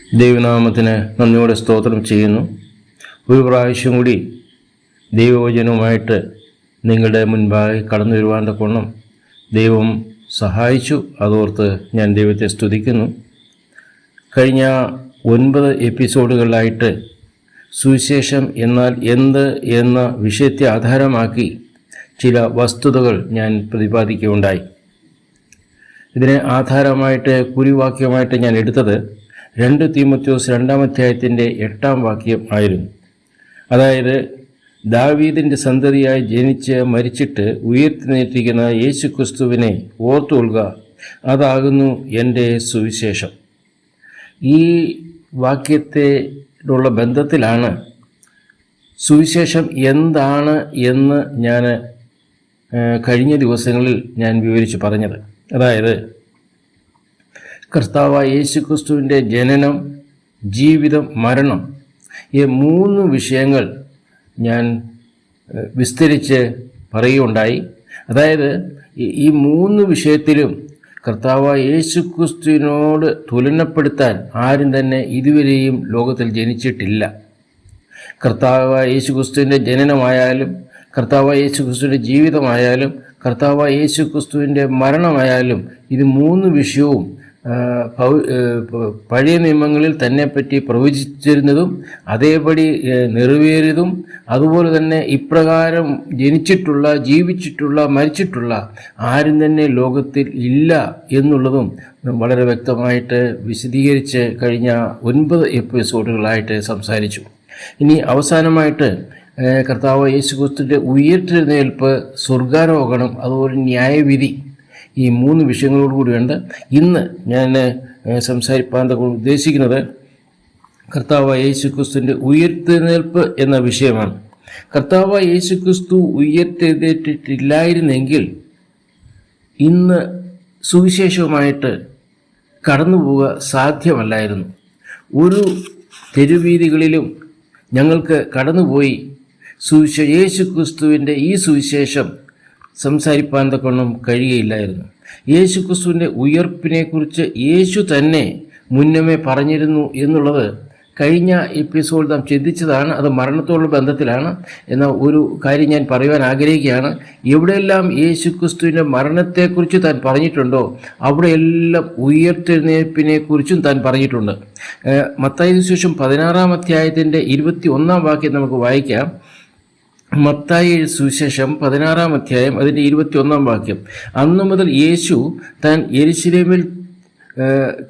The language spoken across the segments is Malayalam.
ദൈവനാമത്തിന് നന്ദിയോടെ സ്തോത്രം ചെയ്യുന്നു. ഒരു പ്രാവശ്യം കൂടി ദൈവവചനവുമായിട്ട് നിങ്ങളുടെ മുൻപായി കടന്നു വരുവാൻ തക്കവണ്ണം ദൈവം സഹായിച്ചു. അതോർത്ത് ഞാൻ ദൈവത്തെ സ്തുതിക്കുന്നു. കഴിഞ്ഞ 9 എപ്പിസോഡുകളിലായിട്ട് സുവിശേഷം എന്നാൽ എന്ത് എന്ന വിഷയത്തെ ആധാരമാക്കി ചില വസ്തുതകൾ ഞാൻ പ്രതിപാദിക്കുകയുണ്ടായി. ഇതിനെ ആധാരമായിട്ട് കുറിവാക്യമായിട്ട് ഞാൻ എടുത്തത് 2 തീമോഥെയോസ് 2-ാം അധ്യായത്തിൻ്റെ 8-ാം വാക്യം ആയിരുന്നു. അതായത്, ദാവീദിൻ്റെ സന്തതിയായി ജനിച്ച് മരിച്ചിട്ട് ഉയർത്തിനേറ്റിരിക്കുന്ന യേശുക്രിസ്തുവിനെ ഓർത്തുകൊള്ളുക, അതാകുന്നു എൻ്റെ സുവിശേഷം. ഈ വാക്യത്തോടുള്ള ബന്ധത്തിലാണ് സുവിശേഷം എന്താണ് എന്ന് ഞാൻ കഴിഞ്ഞ ദിവസങ്ങളിൽ ഞാൻ വിവരിച്ചു പറഞ്ഞത്. അതായത്, കർത്താവായ യേശുക്രിസ്തുവിൻ്റെ ജനനം, ജീവിതം, മരണം, ഈ 3 വിഷയങ്ങൾ ഞാൻ വിസ്തരിച്ച് പറയുകയുണ്ടായി. അതായത്, ഈ 3 വിഷയത്തിലും കർത്താവായ യേശുക്രിസ്തുവിനോട് തുലനപ്പെടുത്താൻ ആരും തന്നെ ഇതുവരെയും ലോകത്തിൽ ജനിച്ചിട്ടില്ല. കർത്താവായ യേശുക്രിസ്തുവിൻ്റെ ജനനമായാലും, കർത്താവായ യേശുക്രിസ്തുവിൻ്റെ ജീവിതമായാലും, കർത്താവായ യേശുക്രിസ്തുവിൻ്റെ മരണമായാലും, ഇത് 3 വിഷയവും പഴയ നിയമങ്ങളിൽ തന്നെപ്പറ്റി പ്രവചിച്ചിരുന്നതും അതേപടി നിറവേറിയതും, അതുപോലെ തന്നെ ഇപ്രകാരം ജനിച്ചിട്ടുള്ള, ജീവിച്ചിട്ടുള്ള, മരിച്ചിട്ടുള്ള ആരും തന്നെ ലോകത്തിൽ ഇല്ല എന്നുള്ളതും വളരെ വ്യക്തമായിട്ട് വിശദീകരിച്ച് കഴിഞ്ഞ 9 എപ്പിസോഡുകളായിട്ട് സംസാരിച്ചു. ഇനി അവസാനമായിട്ട് കർത്താവ് യേശുക്രിസ്തുവിൻ്റെ ഉയർത്തെഴുന്നേൽപ്പ്, സ്വർഗാരോഹണം, അതുപോലെ ന്യായവിധി, ഈ 3 വിഷയങ്ങളോട് കൂടിയുണ്ട് ഇന്ന് ഞാൻ സംസാരിപ്പാൻ ഉദ്ദേശിക്കുന്നത്. കർത്താവായ യേശുക്രിസ്തുവിൻ്റെ ഉയർത്തെഴുന്നേൽപ്പ് എന്ന വിഷയമാണ്. കർത്താവായ യേശുക്രിസ്തു ഉയർത്തെഴുന്നേറ്റിട്ടില്ലായിരുന്നെങ്കിൽ ഇന്ന് സുവിശേഷവുമായിട്ട് കടന്നു പോവുക സാധ്യമല്ലായിരുന്നു. ഒരു തെരുവീതികളിലും ഞങ്ങൾക്ക് കടന്നുപോയി യേശുക്രിസ്തുവിൻ്റെ ഈ സുവിശേഷം സംസാരിപ്പാൻ തക്കവണ്ണം കഴിയുകയില്ലായിരുന്നു. യേശുക്രിസ്തുവിൻ്റെ ഉയർപ്പിനെക്കുറിച്ച് യേശു തന്നെ മുന്നമേ പറഞ്ഞിരുന്നു എന്നുള്ളത് കഴിഞ്ഞ എപ്പിസോഡ് നാം ചിന്തിച്ചതാണ്. അത് മരണത്തോടുള്ള ബന്ധത്തിലാണ്. എന്നാൽ ഒരു കാര്യം ഞാൻ പറയുവാൻ ആഗ്രഹിക്കുകയാണ്. എവിടെയെല്ലാം യേശുക്രിസ്തുവിൻ്റെ മരണത്തെക്കുറിച്ച് താൻ പറഞ്ഞിട്ടുണ്ടോ അവിടെയെല്ലാം ഉയർത്തെഴുന്നേൽപ്പിനെക്കുറിച്ചും താൻ പറഞ്ഞിട്ടുണ്ട്. മത്തായി സുവിശേഷം 16-ാം അധ്യായത്തിൻ്റെ 21-ാം വാക്യം നമുക്ക് വായിക്കാം. മത്തായി സുവിശേഷം 16-ാം അധ്യായം അതിൻ്റെ 21-ാം വാക്യം. അന്നു മുതൽ യേശു താൻ യെരുശലേമിൽ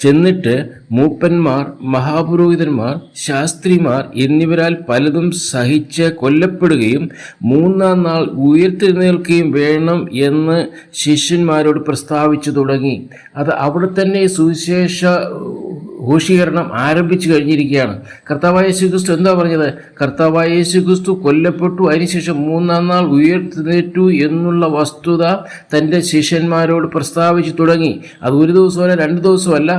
ചെന്നിട്ട് മൂപ്പന്മാർ, മഹാപുരോഹിതന്മാർ, ശാസ്ത്രിമാർ എന്നിവരാൽ പലതും സഹിച്ച് കൊല്ലപ്പെടുകയും 3-ാം നാൾ ഉയർത്തെഴുന്നേൽക്കുകയും വേണം എന്ന് ശിഷ്യന്മാരോട് പ്രസ്താവിച്ചു തുടങ്ങി. അത് അവിടെ തന്നെ സുവിശേഷ ഘോഷീകരണം ആരംഭിച്ചു കഴിഞ്ഞിരിക്കുകയാണ്. കർത്താവായ യേശുക്രിസ്തു എന്താ പറഞ്ഞത്? കർത്താവായ യേശുക്രിസ്തു കൊല്ലപ്പെട്ടു, അതിനുശേഷം 3-ാം നാൾ ഉയർത്തെഴുന്നേറ്റു എന്നുള്ള വസ്തുത തൻ്റെ ശിഷ്യന്മാരോട് പ്രസ്താവിച്ചു തുടങ്ങി. അത് ഒരു ദിവസമല്ല, 2 ദിവസമല്ല,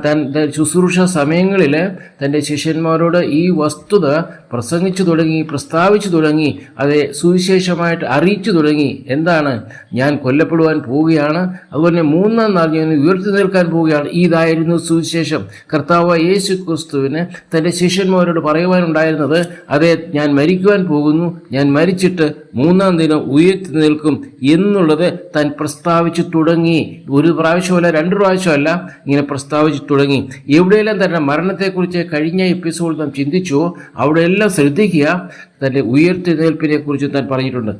തൻ്റെ ശുശ്രൂഷ സമയങ്ങളിൽ തൻ്റെ ശിഷ്യന്മാരോട് ഈ വസ്തുത പ്രസംഗിച്ചു തുടങ്ങി, പ്രസ്താവിച്ചു തുടങ്ങി, അതെ സുവിശേഷമായിട്ട് അറിയിച്ചു തുടങ്ങി. എന്താണ്? ഞാൻ കൊല്ലപ്പെടുവാൻ പോവുകയാണ്, അതുപോലെ 3-ാം നാൾ ഞാൻ ഉയർത്തെഴുന്നേൽക്കാൻ പോവുകയാണ്. ഇതായിരുന്നു സുവിശേഷം. കർത്താവായ യേശുക്രിസ്തുവിന് തൻ്റെ ശിഷ്യന്മാരോട് പറയുവാനുണ്ടായിരുന്നത്, അതെ ഞാൻ മരിക്കുവാൻ പോകുന്നു, ഞാൻ മരിച്ചിട്ട് 3-ാം ദിനം ഉയർത്തെഴുന്നേൽക്കും എന്നുള്ളത് താൻ പ്രസ്താവിച്ചു തുടങ്ങി. ഒരു പ്രാവശ്യമല്ല, 2 പ്രാവശ്യമല്ല, ഇങ്ങനെ പ്രസ്താവിച്ചു തുടങ്ങി. എവിടെയെല്ലാം തൻ്റെ മരണത്തെക്കുറിച്ച് കഴിഞ്ഞ എപ്പിസോഡ് നാം ചിന്തിച്ചുവോ അവിടെയെല്ലാം ശ്രദ്ധിക്കുക, തൻ്റെ ഉയർത്തെഴുന്നേൽപ്പിനെ കുറിച്ച് താൻ പറഞ്ഞിട്ടുണ്ട്.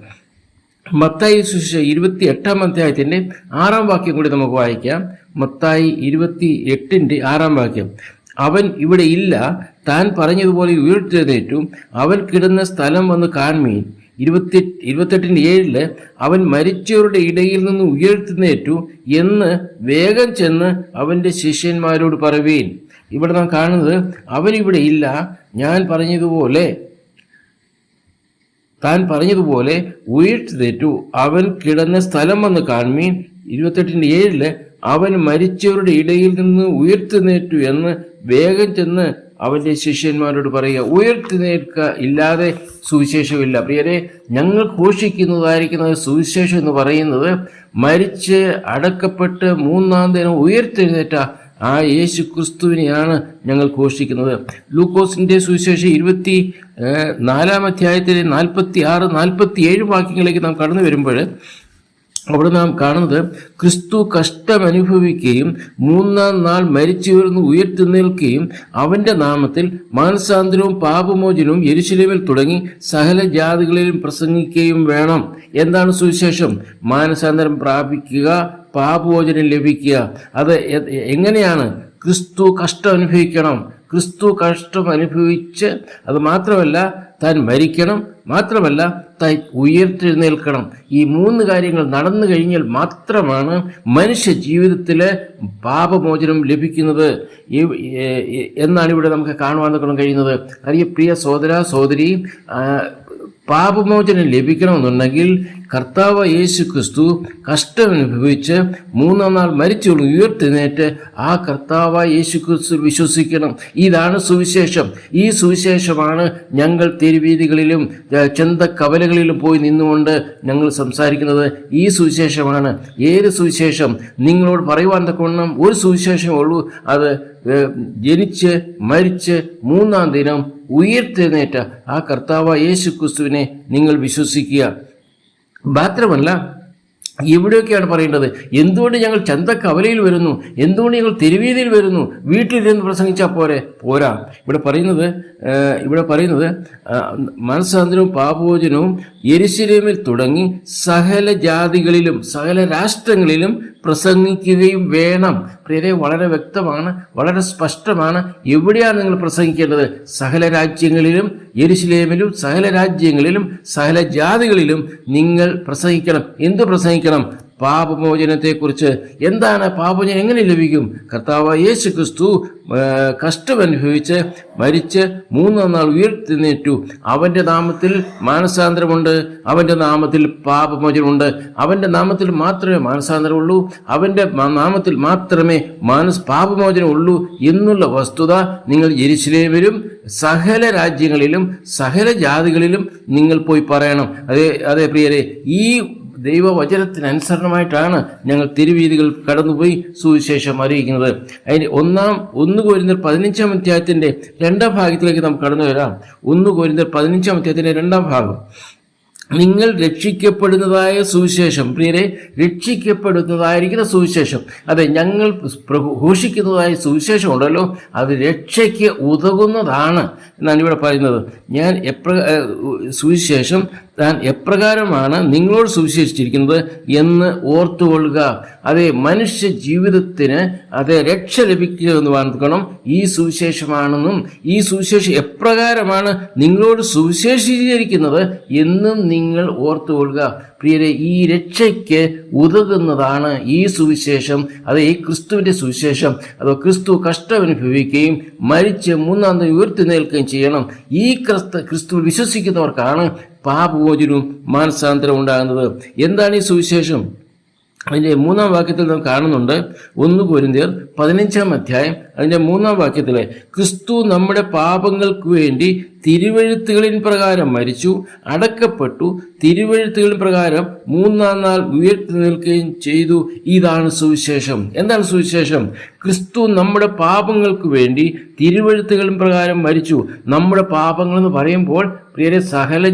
മത്തായി സുവിശേഷം 28-ാം അധ്യായത്തിൻ്റെ 6-ാം വാക്യം കൂടി നമുക്ക് വായിക്കാം. മത്തായി 28-ന്റെ 6-ാം വാക്യം. അവൻ ഇവിടെ ഇല്ല, താൻ പറഞ്ഞതുപോലെ ഉയർത്തെഴുന്നേറ്റും, അവൻ കിടന്ന സ്ഥലം വന്ന് കാൺമീൻ. 28-ന്റെ 7 അവൻ മരിച്ചവരുടെ ഇടയിൽ നിന്ന് ഉയർത്തെഴുന്നേറ്റു എന്ന് വേഗം ചെന്ന് അവൻ്റെ ശിഷ്യന്മാരോട് പറയുവീൻ. ഇവിടെ നാം കാണുന്നത്, അവനിവിടെ ഇല്ല, താൻ പറഞ്ഞതുപോലെ ഉയർത്തെഴുന്നേറ്റു, അവൻ കിടന്ന സ്ഥലം വന്ന് കാൺമീൻ. 28-ന്റെ 7 അവൻ മരിച്ചവരുടെ ഇടയിൽ നിന്ന് ഉയർത്തെഴുന്നേറ്റു എന്ന് വേഗം ചെന്ന് അവൻ്റെ ശിഷ്യന്മാരോട് പറയുക. ഉയർത്തെഴുന്നേൽക്കുക ഇല്ലാതെ സുവിശേഷമില്ല. പ്രിയരെ, ഞങ്ങൾ ഘോഷിക്കുന്നതായിരിക്കുന്നത് സുവിശേഷം എന്ന് പറയുന്നത് മരിച്ച് അടക്കപ്പെട്ട് 3-ാം ദിനം ഉയർത്തെഴുന്നേറ്റ ആ യേശു ക്രിസ്തുവിനെയാണ് ഞങ്ങൾ ഘോഷിക്കുന്നത്. ലൂക്കോസിൻ്റെ സുവിശേഷം 24-ാം അധ്യായത്തിലെ 46-47 വാക്യങ്ങളിലേക്ക് നാം കടന്നു വരുമ്പോൾ അവിടെ നാം കാണുന്നത് ക്രിസ്തു കഷ്ടമനുഭവിക്കുകയും 3-ാം നാൾ മരിച്ചുയർന്ന് ഉയർത്തെഴുന്നേൽക്കുകയും അവൻ്റെ നാമത്തിൽ മാനസാന്തരവും പാപമോചനവും യെരൂശലേമിൽ തുടങ്ങി സകല ജാതികളിലും പ്രസംഗിക്കുകയും വേണം. എന്താണ് സുവിശേഷം? മാനസാന്തരം പ്രാപിക്കുക, പാപമോചനം ലഭിക്കുക. അത് എങ്ങനെയാണ്? ക്രിസ്തു കഷ്ടം അനുഭവിക്കണം. ക്രിസ്തു കഷ്ടം അനുഭവിച്ച് അത് മാത്രമല്ല താൻ മരിക്കണം, മാത്രമല്ല താൻ ഉയർത്തെഴുന്നേൽക്കണം. ഈ 3 കാര്യങ്ങൾ നടന്നു കഴിഞ്ഞാൽ മാത്രമാണ് മനുഷ്യ ജീവിതത്തിലെ പാപമോചനം ലഭിക്കുന്നത് എന്നാണ് ഇവിടെ നമുക്ക് കാണുവാൻ കഴിയുന്നത്. പ്രിയ സഹോദര സഹോദരി, പാപമോചനം ലഭിക്കണമെന്നുണ്ടെങ്കിൽ കർത്താവ് യേശു ക്രിസ്തു കഷ്ടമനുഭവിച്ച് 3-ാം നാൾ മരിച്ചു ഉയർത്തെഴുന്നേറ്റ് ആ കർത്താവ് യേശു ക്രിസ്തു വിശ്വസിക്കണം. ഇതാണ് സുവിശേഷം. ഈ സുവിശേഷമാണ് ഞങ്ങൾ തെരുവീതികളിലും ചന്തക്കവലകളിലും പോയി നിന്നുകൊണ്ട് ഞങ്ങൾ സംസാരിക്കുന്നത്. ഈ സുവിശേഷമാണ്. ഏത് സുവിശേഷം? നിങ്ങളോട് പറയുവാൻ തക്കവണ്ണം ഒരു സുവിശേഷമേ ഉള്ളൂ. അത് ജനിച്ച് മരിച്ച് 3-ാം ദിനം ഉയർത്തെഴുന്നേറ്റ ആ കർത്താവ് യേശു ക്രിസ്തുവിനെ നിങ്ങൾ വിശ്വസിക്കുക. മാത്രമല്ല എവിടെയൊക്കെയാണ് പറയേണ്ടത്? എന്തുകൊണ്ട് ഞങ്ങൾ ചന്തക്കവലയിൽ വരുന്നു? എന്തുകൊണ്ട് ഞങ്ങൾ തെരുവീതിയിൽ വരുന്നു? വീട്ടിലിരുന്ന് പ്രസംഗിച്ചാൽ പോരാ. ഇവിടെ പറയുന്നത് മനസ്സാന്തരവും പാപമോചനവും യെരൂശലേമിൽ തുടങ്ങി സകല ജാതികളിലും സകല രാഷ്ട്രങ്ങളിലും പ്രസംഗിക്കുകയും വേണം. പ്രിയരെ, വളരെ വ്യക്തമാണ്, വളരെ സ്പഷ്ടമാണ്. എവിടെയാണ് നിങ്ങൾ പ്രസംഗിക്കേണ്ടത്? സകല രാജ്യങ്ങളിലും, യെരൂശലേമിലും സകല രാജ്യങ്ങളിലും സകല ജാതികളിലും നിങ്ങൾ പ്രസംഗിക്കണം. എന്ത് പ്രസംഗിക്കണം? പാപമോചനത്തെക്കുറിച്ച്. എന്താണ് പാപമോചനം? എങ്ങനെ ലഭിക്കും? കർത്താവ് യേശു ക്രിസ്തു കഷ്ടമനുഭവിച്ച് മരിച്ച് 3-ാം നാൾ ഉയർത്തെഴുന്നേറ്റു. അവൻ്റെ നാമത്തിൽ മാനസാന്തരമുണ്ട്, അവൻ്റെ നാമത്തിൽ പാപമോചനമുണ്ട്. അവൻ്റെ നാമത്തിൽ മാത്രമേ മാനസാന്തരമുള്ളൂ, അവൻ്റെ നാമത്തിൽ മാത്രമേ പാപമോചനമുള്ളൂ എന്നുള്ള വസ്തുത നിങ്ങൾ യെരൂശലേമിലും സകല രാജ്യങ്ങളിലും സകല ജാതികളിലും നിങ്ങൾ പോയി പറയണം. അതേ പ്രിയരെ, ഈ ദൈവവചനത്തിനനുസരണമായിട്ടാണ് ഞങ്ങൾ തിരുവീതികൾ കടന്നുപോയി സുവിശേഷം അറിയിക്കുന്നത്. അതിന് 1 കൊരിന്ത്യർ 15-ാം അധ്യായത്തിൻ്റെ 2-ാം ഭാഗത്തിലേക്ക് നമുക്ക് കടന്നു വരാം. 1 കൊരിന്ത്യർ 15-ാം അധ്യായത്തിൻ്റെ 2-ാം ഭാഗം. നിങ്ങൾ രക്ഷിക്കപ്പെടുന്നതായ സുവിശേഷം. പ്രിയരെ, രക്ഷിക്കപ്പെടുന്നതായിരിക്കുന്ന സുവിശേഷം, അതെ, ഞങ്ങൾ ഘോഷിക്കുന്നതായ സുവിശേഷം ഉണ്ടല്ലോ, അത് രക്ഷയ്ക്ക് ഉതകുന്നതാണ് എന്നാണ് ഇവിടെ പറയുന്നത്. സുവിശേഷം താൻ എപ്രകാരമാണ് നിങ്ങളോട് സുവിശേഷിച്ചിരിക്കുന്നത് എന്ന് ഓർത്തുകൊള്ളുക. അതേ, മനുഷ്യ ജീവിതത്തിന് രക്ഷ ലഭിക്കുക എന്ന് പറഞ്ഞണം ഈ സുവിശേഷമാണെന്നും ഈ സുവിശേഷം എപ്രകാരമാണ് നിങ്ങളോട് സുവിശേഷീകരിക്കുന്നത് എന്നും നിങ്ങൾ ഓർത്തുകൊള്ളുക. പ്രിയരെ, ഈ രക്ഷയ്ക്ക് ഉതകുന്നതാണ് ഈ സുവിശേഷം. അത് ഈ ക്രിസ്തുവിൻ്റെ സുവിശേഷം. അതോ ക്രിസ്തു കഷ്ടമനുഭവിക്കുകയും മരിച്ച് 3-ാം ദിനം ഉയർത്തെഴുന്നേൽക്കുകയും ചെയ്യണം. ഈ ക്രിസ്തു വിശ്വസിക്കുന്നവർക്കാണ് പാപമോചനവും മാനസാന്തരവും ഉണ്ടാകുന്നത്. എന്താണ് ഈ സുവിശേഷം? അതിൻ്റെ 3-ാം വാക്യത്തിൽ നാം കാണുന്നുണ്ട്. 1 കൊരിന്ത്യർ 15-ാം അധ്യായം അതിൻ്റെ 3-ാം വാക്യത്തിൽ ക്രിസ്തു നമ്മുടെ പാപങ്ങൾക്ക് വേണ്ടി തിരുവെഴുത്തുകളിൻ പ്രകാരം മരിച്ചു, അടക്കപ്പെട്ടു, തിരുവെഴുത്തുകളിൻ പ്രകാരം 3-ാം നാൾ ഉയർത്തെഴുന്നേൽക്കുകയും ചെയ്തു. ഇതാണ് സുവിശേഷം. എന്താണ് സുവിശേഷം? ക്രിസ്തു നമ്മുടെ പാപങ്ങൾക്ക് വേണ്ടി തിരുവെഴുത്തുകളിൻ പ്രകാരം മരിച്ചു. നമ്മുടെ പാപങ്ങൾ എന്ന് പറയുമ്പോൾ പ്രിയരെ, സകല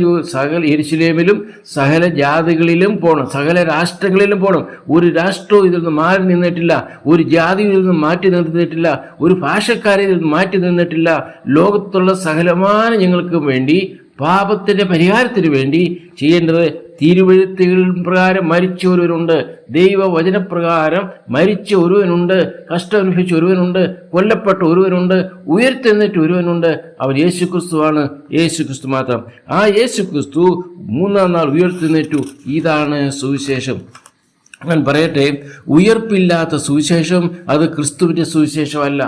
യെരൂശലേമിലും സകല ജാതികളിലും പോകണം, സകല രാഷ്ട്രങ്ങളിലും പോകണം. ഒരു രാഷ്ട്രവും ഇതിൽ നിന്ന് മാറി നിന്നിട്ടില്ല, ഒരു ജാതിയിൽ നിന്ന് മാറ്റി നിർത്തിയിട്ടില്ല, ഒരു ഭാഷക്കാരെ ഇതിൽ നിന്ന് മാറ്റി നിന്നിട്ടില്ല. ലോകത്തുള്ള സകലമായ ഞങ്ങൾക്ക് വേണ്ടി പാപത്തിന്റെ പരിഹാരത്തിന് വേണ്ടി ചെയ്യേണ്ടത് തിരുവെഴുത്തുകൾ പ്രകാരം മരിച്ച ഒരുവനുണ്ട്, ദൈവവചനപ്രകാരം മരിച്ച ഒരുവനുണ്ട്, കഷ്ടം അനുഭവിച്ച ഒരുവനുണ്ട്, കൊല്ലപ്പെട്ട ഒരുവനുണ്ട്, ഉയർത്തെഴുന്നേറ്റ ഒരുവനുണ്ട്. അവൻ യേശു ക്രിസ്തുവാണ്, യേശു ക്രിസ്തു മാത്രം. ആ യേശു ക്രിസ്തു 3-ാം നാൾ ഉയർത്തെഴുന്നേറ്റു. ഇതാണ് സുവിശേഷം. ഞാൻ പറയട്ടെ, ഉയർപ്പില്ലാത്ത സുവിശേഷം അത് ക്രിസ്തുവിൻ്റെ സുവിശേഷമല്ല.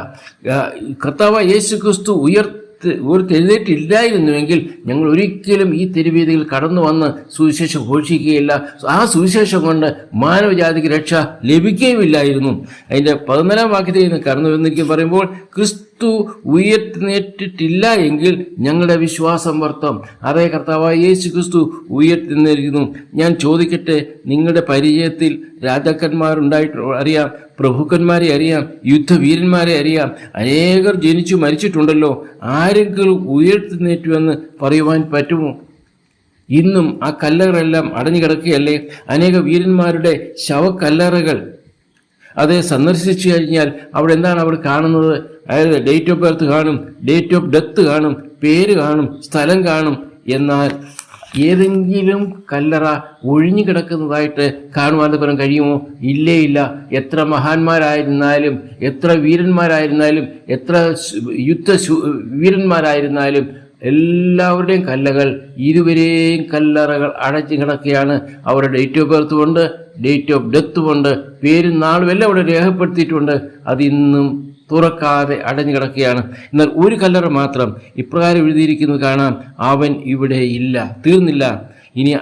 കർത്താവ് യേശു ക്രിസ്തു ഉയർത്തെഴുന്നേറ്റില്ലായിരുന്നുവെങ്കിൽ ഞങ്ങൾ ഒരിക്കലും ഈ തെരുവീതിയിൽ കടന്നു വന്ന് സുവിശേഷം ഘോഷിക്കുകയില്ല. ആ സുവിശേഷം കൊണ്ട് മാനവജാതിക്ക് രക്ഷ ലഭിക്കുകയുമില്ലായിരുന്നു. അതിൻ്റെ 14-ാം വാക്യത്തിൽ നിന്ന് കടന്നു വന്നിരിക്കും പറയുമ്പോൾ ക്രിസ്തു ഉയർത്തിനേറ്റിട്ടില്ല എങ്കിൽ ഞങ്ങളുടെ വിശ്വാസം വ്യർത്ഥം. അതേ, കർത്താവായ യേശു ക്രിസ്തു ഉയർത്തിന്നിരിക്കുന്നു. ഞാൻ ചോദിക്കട്ടെ, നിങ്ങളുടെ പരിചയത്തിൽ രാജാക്കന്മാരുണ്ടായിട്ട് അറിയാം, പ്രഭുക്കന്മാരെ അറിയാം, യുദ്ധവീരന്മാരെ അറിയാം, അനേകർ ജനിച്ചു മരിച്ചിട്ടുണ്ടല്ലോ. ആരെങ്കിലും ഉയർത്തിനേറ്റുവെന്ന് പറയുവാൻ പറ്റുമോ? ഇന്നും ആ കല്ലറകളെല്ലാം അടഞ്ഞു കിടക്കുകയല്ലേ? അനേക വീരന്മാരുടെ ശവക്കല്ലറകൾ അത് സന്ദർശിച്ചു കഴിഞ്ഞാൽ അവിടെ എന്താണ് അവിടെ കാണുന്നത്? അതായത് ഡേറ്റ് ഓഫ് ബർത്ത് കാണും, ഡേറ്റ് ഓഫ് ഡെത്ത് കാണും, പേര് കാണും, സ്ഥലം കാണും. എന്നാൽ ഏതെങ്കിലും കല്ലറ ഒഴിഞ്ഞു കിടക്കുന്നതായിട്ട് കാണുവാൻ പറയാൻ കഴിയുമോ? ഇല്ലേ ഇല്ല. എത്ര മഹാന്മാരായിരുന്നാലും, എത്ര വീരന്മാരായിരുന്നാലും, എത്ര വീരന്മാരായിരുന്നാലും എല്ലാവരുടെയും കല്ലകൾ ഇതുവരെയും കല്ലറകൾ അടച്ചു കിടക്കുകയാണ്. അവരുടെ ഡേറ്റ് ഓഫ് ബർത്തും ഉണ്ട്, ഡേറ്റ് ഓഫ് ഡെത്തും ഉണ്ട്, പേരും നാളും എല്ലാം അവിടെ രേഖപ്പെടുത്തിയിട്ടുണ്ട്. അതിന്നും തുറക്കാതെ അടഞ്ഞു കിടക്കുകയാണ്. എന്നാൽ ഒരു കല്ലറ മാത്രം ഇപ്രകാരം എഴുതിയിരിക്കുന്നത് കാണാം: അവൻ ഇവിടെ ഇല്ല. തീർന്നില്ല. ഇനി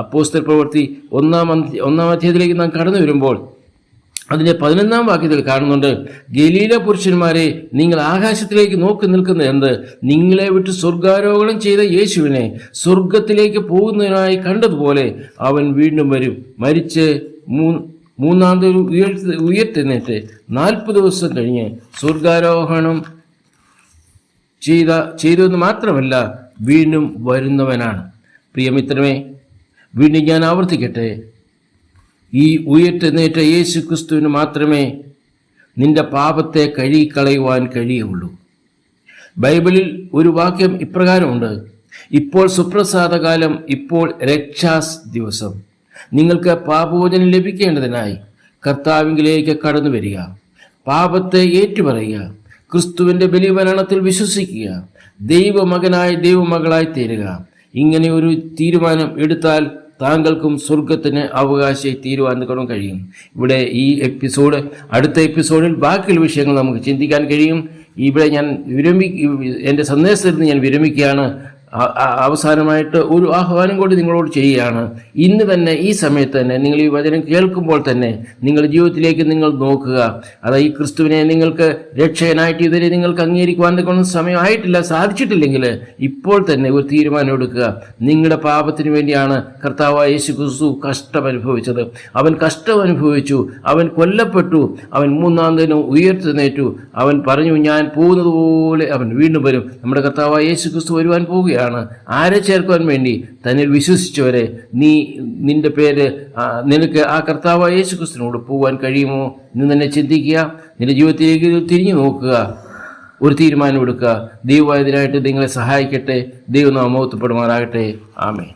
അപ്പോസ്തല പ്രവൃത്തി 1-ാം അധ്യായത്തിലേക്ക് നാം കടന്നു വരുമ്പോൾ അതിൻ്റെ 11-ാം വാക്യത്തിൽ കാണുന്നുണ്ട്: ഗലീല പുരുഷന്മാരെ, നിങ്ങൾ ആകാശത്തിലേക്ക് നോക്കി നിൽക്കുന്നത് എന്ത്? നിങ്ങളെ വിട്ട് സ്വർഗാരോഹണം ചെയ്ത യേശുവിനെ സ്വർഗത്തിലേക്ക് പോകുന്നതിനായി കണ്ടതുപോലെ അവൻ വീണ്ടും വരും. മരിച്ച് മൂന്നാം ദിവസം ഉയർത്തെഴുന്നേറ്റ് 40 ദിവസം കഴിഞ്ഞ് സ്വർഗാരോഹണം ചെയ്തതെന്ന് മാത്രമല്ല, വീണ്ടും വരുന്നവനാണ്. പ്രിയമിത്രമേ, വീണ്ടും ഞാൻ ആവർത്തിക്കട്ടെ, ഈ ഉയർത്തെഴുന്നേറ്റ യേശു ക്രിസ്തുവിന് മാത്രമേ നിന്റെ പാപത്തെ കഴുകിക്കളയുവാൻ കഴിയുള്ളൂ. ബൈബിളിൽ ഒരു വാക്യം ഇപ്രകാരമുണ്ട്: ഇപ്പോൾ സുപ്രസാദകാലം, ഇപ്പോൾ രക്ഷാസ് ദിവസം. നിങ്ങൾക്ക് പാപമോചനം ലഭിക്കേണ്ടതിനായി കർത്താവിലേക്ക് കടന്നു വരിക, പാപത്തെ ഏറ്റുപറയുക, ക്രിസ്തുവിൻ്റെ ബലിമരണത്തിൽ വിശ്വസിക്കുക, ദൈവമകനായി ദൈവമകളായി തീരുക. ഇങ്ങനെ ഒരു തീരുമാനം എടുത്താൽ താങ്കൾക്കും സ്വർഗത്തിന് അവകാശമായി തീരുവാൻ കഴിയും. ഇവിടെ ഈ അടുത്ത എപ്പിസോഡിൽ ബാക്കിയുള്ള വിഷയങ്ങൾ നമുക്ക് ചിന്തിക്കാൻ കഴിയും. ഇവിടെ ഞാൻ എൻ്റെ സന്ദേശത്തിൽ നിന്ന് ഞാൻ വിരമിക്കുകയാണ്. അവസാനമായിട്ട് ഒരു ആഹ്വാനം കൂടി നിങ്ങളോട് ചെയ്യുകയാണ്. ഇന്ന് തന്നെ, ഈ സമയത്ത് തന്നെ, നിങ്ങൾ ഈ വചനം കേൾക്കുമ്പോൾ തന്നെ നിങ്ങളുടെ ജീവിതത്തിലേക്ക് നിങ്ങൾ നോക്കുക. അതായത് ഈ ക്രിസ്തുവിനെ നിങ്ങൾക്ക് രക്ഷകനായിട്ട് ഇതുവരെ നിങ്ങൾക്ക് അംഗീകരിക്കുവാൻ സമയമായിട്ടില്ല, സാധിച്ചിട്ടില്ലെങ്കിൽ ഇപ്പോൾ തന്നെ ഒരു തീരുമാനം എടുക്കുക. നിങ്ങളുടെ പാപത്തിന് വേണ്ടിയാണ് കർത്താവായ യേശു ക്രിസ്തു കഷ്ടമനുഭവിച്ചത്. അവൻ കഷ്ടമനുഭവിച്ചു, അവൻ കൊല്ലപ്പെട്ടു, അവൻ 3-ാം ദിനം ഉയർത്തെഴുന്നേറ്റു. അവൻ പറഞ്ഞു, ഞാൻ പോകുന്നത് പോലെ അവൻ വീണ്ടും വരും. നമ്മുടെ കർത്താവായ യേശു ക്രിസ്തു വരുവാൻ പോവുകയാണ്. ആരെ ചേർക്കുവാൻ വേണ്ടി? തന്നിൽ വിശ്വസിച്ചവരെ. നിന്റെ പേര് നിനക്ക് ആ കർത്താവായ യേശു ക്രിസ്തുവിനോട് പോകാൻ കഴിയുമോ? ഇന്ന് തന്നെ ചിന്തിക്കുക. നിന്റെ ജീവിതത്തിലേക്ക് തിരിഞ്ഞു നോക്കുക, ഒരു തീരുമാനം എടുക്കുക. ദൈവം ഇതിനായിട്ട് നിങ്ങളെ സഹായിക്കട്ടെ. ദൈവം നാം മഹത്വപ്പെടുമാറാകട്ടെ. ആമേൻ.